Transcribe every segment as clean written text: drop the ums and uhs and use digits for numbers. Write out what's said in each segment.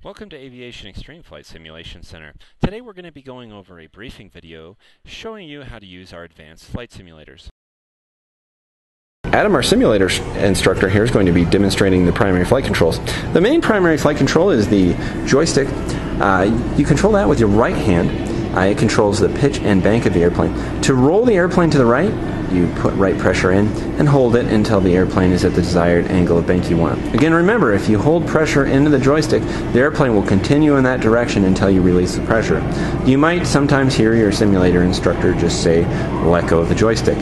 Welcome to Aviation Extreme Flight Simulation Center. Today we're going to be going over a briefing video showing you how to use our advanced flight simulators. Adam, our simulator instructor here, is going to be demonstrating the primary flight controls. The main primary flight control is the joystick. You control that with your right hand. It controls the pitch and bank of the airplane. To roll the airplane to the right, you put right pressure in and hold it until the airplane is at the desired angle of bank you want. Again, remember, if you hold pressure into the joystick, the airplane will continue in that direction until you release the pressure. You might sometimes hear your simulator instructor just say, let go of the joystick.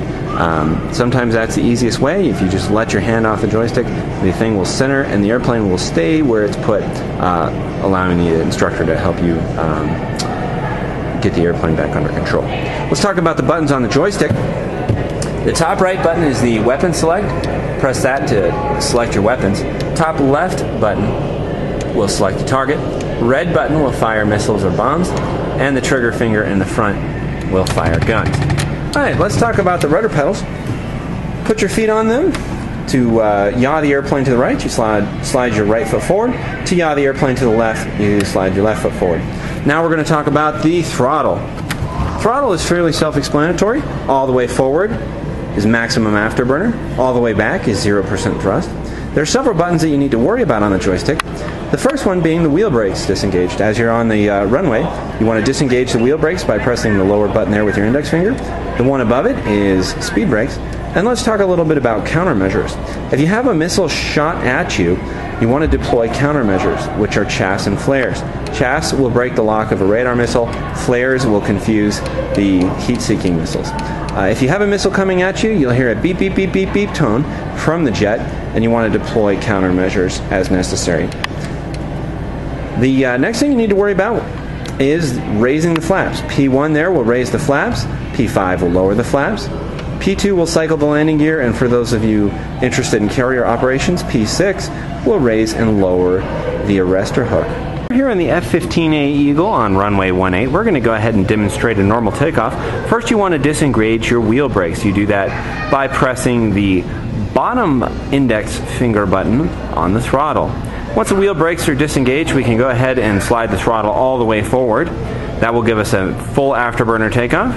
Sometimes that's the easiest way. If you just let your hand off the joystick, the thing will center and the airplane will stay where it's put, allowing the instructor to help you get the airplane back under control. Let's talk about the buttons on the joystick. The top right button is the weapon select. Press that to select your weapons. Top left button will select the target. Red button will fire missiles or bombs. And the trigger finger in the front will fire guns. Alright, let's talk about the rudder pedals. Put your feet on them. To yaw the airplane to the right, you slide your right foot forward. To yaw the airplane to the left, you slide your left foot forward. Now we're going to talk about the throttle. Throttle is fairly self-explanatory. All the way forward is maximum afterburner. All the way back is 0% thrust. There are several buttons that you need to worry about on the joystick. The first one being the wheel brakes disengaged. As you're on the runway, you want to disengage the wheel brakes by pressing the lower button there with your index finger. The one above it is speed brakes. And let's talk a little bit about countermeasures. If you have a missile shot at you, you want to deploy countermeasures, which are chaffs and flares. Chaffs will break the lock of a radar missile. Flares will confuse the heat-seeking missiles. If you have a missile coming at you, you'll hear a beep, beep, beep, beep, beep tone from the jet, and you want to deploy countermeasures as necessary. The next thing you need to worry about is raising the flaps. P1 there will raise the flaps. P5 will lower the flaps. P2 will cycle the landing gear, and for those of you interested in carrier operations, P6 will raise and lower the arrestor hook. Here on the F-15A Eagle on runway 18, we're going to go ahead and demonstrate a normal takeoff. First, you want to disengage your wheel brakes. You do that by pressing the bottom index finger button on the throttle. Once the wheel brakes are disengaged, we can go ahead and slide the throttle all the way forward. That will give us a full afterburner takeoff.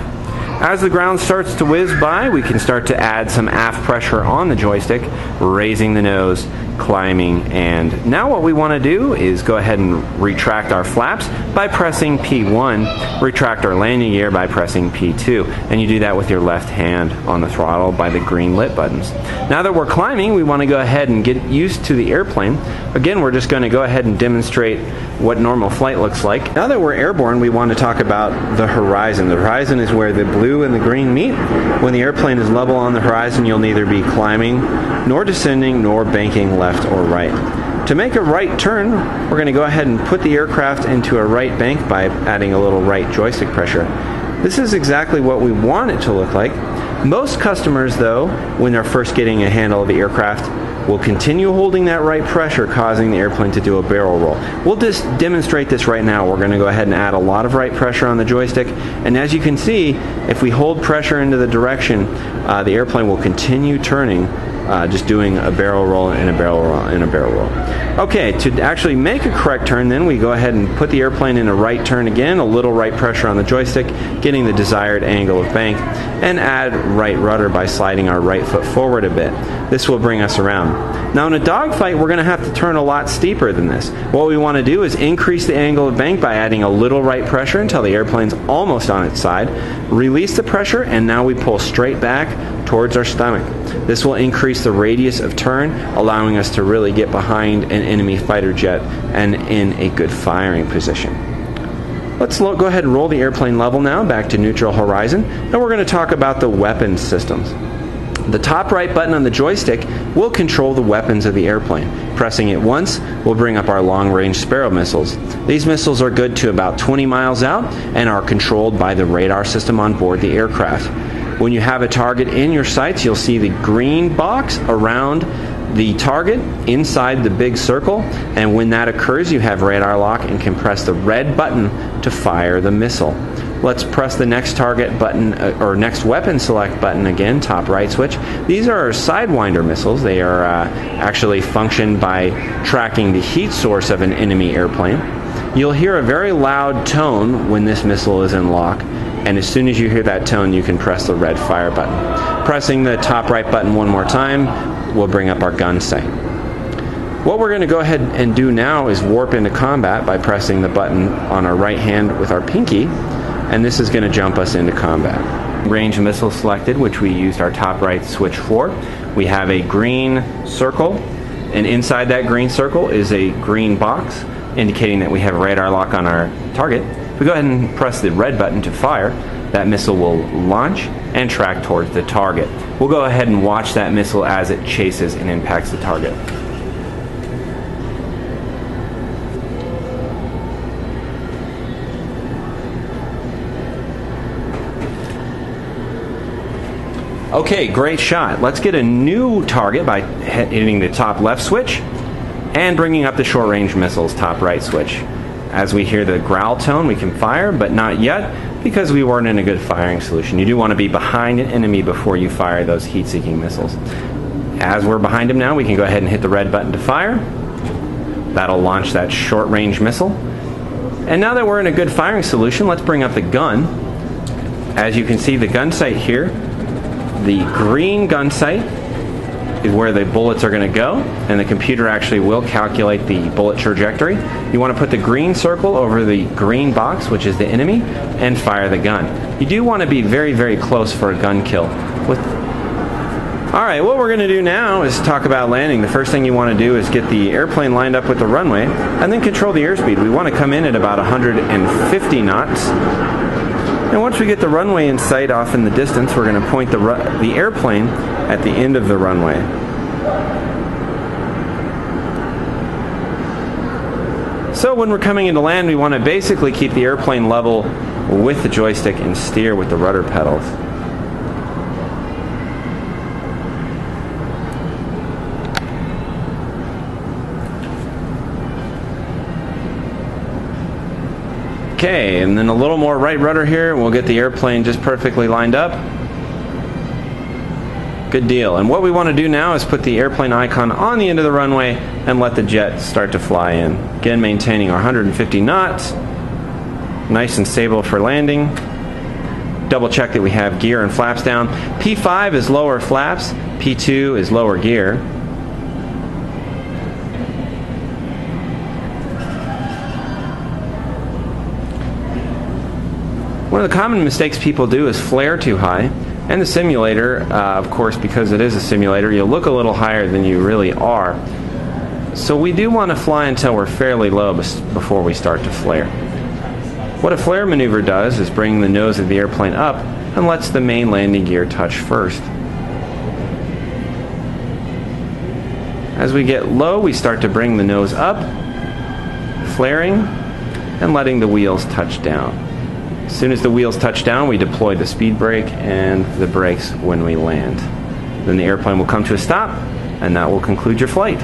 As the ground starts to whiz by, we can start to add some aft pressure on the joystick, raising the nose, climbing, and now what we want to do is go ahead and retract our flaps by pressing P1, retract our landing gear by pressing P2, and you do that with your left hand on the throttle by the green lit buttons. Now that we're climbing, we want to go ahead and get used to the airplane. Again, we're just going to go ahead and demonstrate what normal flight looks like. Now that we're airborne, we want to talk about the horizon. The horizon is where the blue and the green meet. When the airplane is level on the horizon, you'll neither be climbing, nor descending, nor banking left or right. To make a right turn, we're going to go ahead and put the aircraft into a right bank by adding a little right joystick pressure. This is exactly what we want it to look like. Most customers, though, when they're first getting a handle of the aircraft, will continue holding that right pressure, causing the airplane to do a barrel roll. We'll just demonstrate this right now. We're going to go ahead and add a lot of right pressure on the joystick, and as you can see, if we hold pressure into the direction, the airplane will continue turning, just doing a barrel roll and a barrel roll and a barrel roll. Okay, to actually make a correct turn, then we go ahead and put the airplane in a right turn again, a little right pressure on the joystick, getting the desired angle of bank, and add right rudder by sliding our right foot forward a bit. This will bring us around. Now in a dogfight, we're going to have to turn a lot steeper than this. What we want to do is increase the angle of bank by adding a little right pressure until the airplane's almost on its side, release the pressure, and now we pull straight back towards our stomach. This will increase the radius of turn, allowing us to really get behind an enemy fighter jet and in a good firing position. Let's go ahead and roll the airplane level now back to neutral horizon, and we're going to talk about the weapons systems. The top right button on the joystick will control the weapons of the airplane. Pressing it once will bring up our long-range Sparrow missiles. These missiles are good to about 20 miles out and are controlled by the radar system on board the aircraft. When you have a target in your sights, you'll see the green box around the target inside the big circle, and when that occurs, you have radar lock and can press the red button to fire the missile. let's press the next target button or next weapon select button again, top right switch. These are Sidewinder missiles. They are actually function by tracking the heat source of an enemy airplane. You'll hear a very loud tone when this missile is in lock, and as soon as you hear that tone, you can press the red fire button. Pressing the top right button one more time will bring up our gun sight. What we're going to go ahead and do now is warp into combat by pressing the button on our right hand with our pinky, and this is going to jump us into combat. Range missile selected, which we used our top right switch for. We have a green circle, and inside that green circle is a green box indicating that we have radar lock on our target. If we go ahead and press the red button to fire, that missile will launch and track towards the target. We'll go ahead and watch that missile as it chases and impacts the target. Okay, great shot. Let's get a new target by hitting the top left switch and bringing up the short range missiles top right switch. As we hear the growl tone, we can fire, but not yet because we weren't in a good firing solution. You do want to be behind an enemy before you fire those heat-seeking missiles. As we're behind him now, we can go ahead and hit the red button to fire. That'll launch that short range missile. And now that we're in a good firing solution, let's bring up the gun. As you can see, the gun sight here, the green gun sight is where the bullets are going to go, and the computer actually will calculate the bullet trajectory. You want to put the green circle over the green box, which is the enemy, and fire the gun. You do want to be very, very close for a gun kill. Alright, what we're going to do now is talk about landing. The first thing you want to do is get the airplane lined up with the runway, and then control the airspeed. We want to come in at about 150 knots. And once we get the runway in sight off in the distance, we're going to point the airplane at the end of the runway. So when we're coming into land, we want to basically keep the airplane level with the joystick and steer with the rudder pedals. Okay, and then a little more right rudder here, we'll get the airplane just perfectly lined up. Good deal. And what we want to do now is put the airplane icon on the end of the runway and let the jet start to fly in. Again, maintaining our 150 knots. Nice and stable for landing. Double check that we have gear and flaps down. P5 is lower flaps, P2 is lower gear. One of the common mistakes people do is flare too high. And the simulator, of course, because it is a simulator, you'll look a little higher than you really are. So we do want to fly until we're fairly low before we start to flare. What a flare maneuver does is bring the nose of the airplane up and lets the main landing gear touch first. As we get low, we start to bring the nose up, flaring, and letting the wheels touch down. As soon as the wheels touch down, we deploy the speed brake and the brakes when we land. Then the airplane will come to a stop, and that will conclude your flight.